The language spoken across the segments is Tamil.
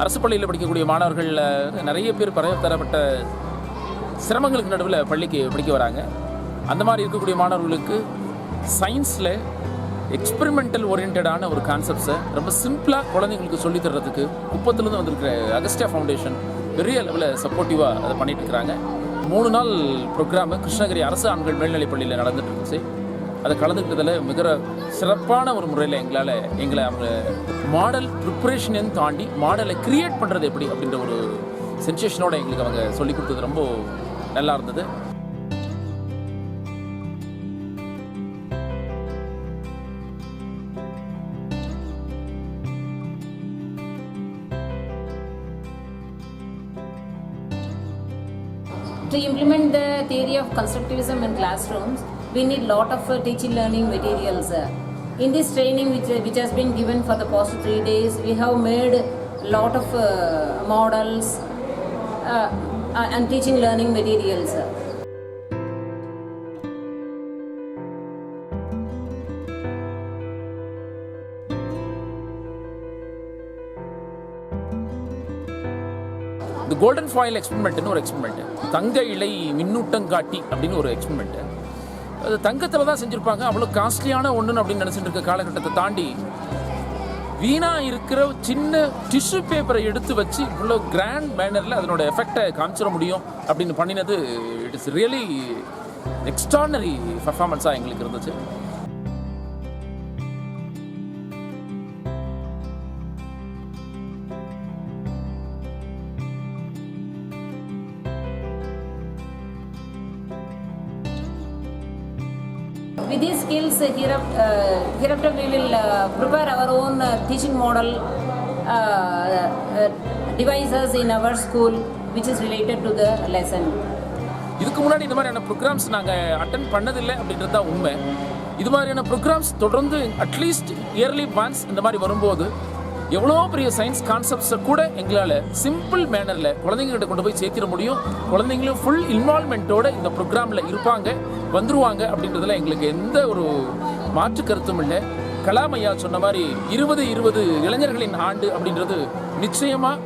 அரசு பள்ளியில் படிக்கக்கூடிய மாணவர்களில் நிறைய பேர் தரப்பட்ட சிரமங்களுக்கு நடுவில் பள்ளிக்கு படிக்க வராங்க. அந்த மாதிரி இருக்கக்கூடிய மாணவர்களுக்கு சயின்ஸில் எக்ஸ்பெரிமெண்டல் ஓரியன்டான ஒரு கான்செப்ட்ஸை ரொம்ப சிம்பிளாக குழந்தைங்களுக்கு சொல்லித் தர்றதுக்கு குப்பத்துலேருந்து வந்திருக்கிற அகஸ்டியா ஃபவுண்டேஷன் பெரிய அளவில் சப்போர்ட்டிவாக அதை பண்ணிட்டு இருக்கிறாங்க. 3 நாள் ப்ரோக்ராமு கிருஷ்ணகிரி அரசு ஆண்கள் மேல்நிலைப் பள்ளியில் நடந்துட்டு இருந்துச்சு. அதை கலந்துக்கிட்டதில் மிக சிறப்பான ஒரு முறையில் எங்களை அவங்க மாடல் ப்ரிப்பரேஷனையும் தாண்டி மாடலை க்ரியேட் பண்ணுறது எப்படி அப்படின்ற ஒரு சென்சேஷனோடு எங்களுக்கு அவங்க சொல்லிக் கொடுத்தது ரொம்ப நல்லா இருந்தது. To implement the theory of constructivism in classrooms, we need lot of teaching learning materials. In this training which has been given for the past 3 days, we have made lot of models and teaching learning materials. இந்த கோல்டன் ஃபாயில் எக்ஸ்பெரிமெண்ட்னு ஒரு எக்ஸ்பெரிமெண்ட், தங்க இலை மின்னூட்டங்காட்டி அப்படின்னு ஒரு எக்ஸ்பெரிமெண்ட். அது தங்கத்தில் தான் செஞ்சுருப்பாங்க. அவ்வளோ காஸ்ட்லியான ஒன்றுன்னு அப்படின்னு நினச்சிட்டு இருக்க காலகட்டத்தை தாண்டி வீணாக இருக்கிற சின்ன டிஷ்யூ பேப்பரை எடுத்து வச்சு இவ்வளோ கிராண்ட் மேனரில் அதனோட எஃபெக்டை காமிச்சிட முடியும் அப்படின்னு பண்ணினது இட் இஸ் ரியலி எக்ஸ்ட்ரானரி பர்ஃபார்மன்ஸாக எங்களுக்கு இருந்துச்சு. With these skills, hereafter we will prepare our own teaching model devices in our school which is related to the lesson. இதுக்கு முன்னாடி இந்த மாதிரியான ப்ரோக்ராம்ஸ் நாங்கள் அட்டென்ட் பண்ணதில்லை அப்படின்றது தான் உண்மை. இது மாதிரியான ப்ரோக்ராம்ஸ் தொடர்ந்து அட்லீஸ்ட் இயர்லி ஒன்ஸ் இந்த மாதிரி வரும்போது எவ்வளோ பெரிய சயின்ஸ் கான்செப்ட்ஸை கூட எங்களால் சிம்பிள் மேனரில் குழந்தைங்ககிட்ட கொண்டு போய் சேர்த்திட முடியும். குழந்தைங்களும் ஃபுல் இன்வால்மெண்ட்டோடு இந்த ப்ரோக்ராமில் வந்துருவாங்க அப்படின்றதுல எங்களுக்கு எந்த ஒரு மாற்று கருத்தும் இல்லை. கலாம் ஐயா சொன்ன மாதிரி 2020 இளைஞர்களின் ஆண்டு அப்படின்றது நிச்சயமாக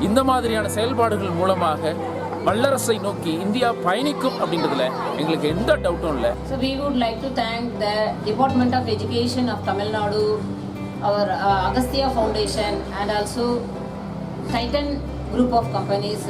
இந்த மாதிரியான செயல்பாடுகள் மூலமாக வல்லரசை நோக்கி இந்தியா பயணிக்கும் அப்படின்றதுல எங்களுக்கு எந்த டவுட்டும் இல்லை. So we would like to thank the Department of Education of Tamil Nadu, our Agastya Foundation and also Titan group of companies.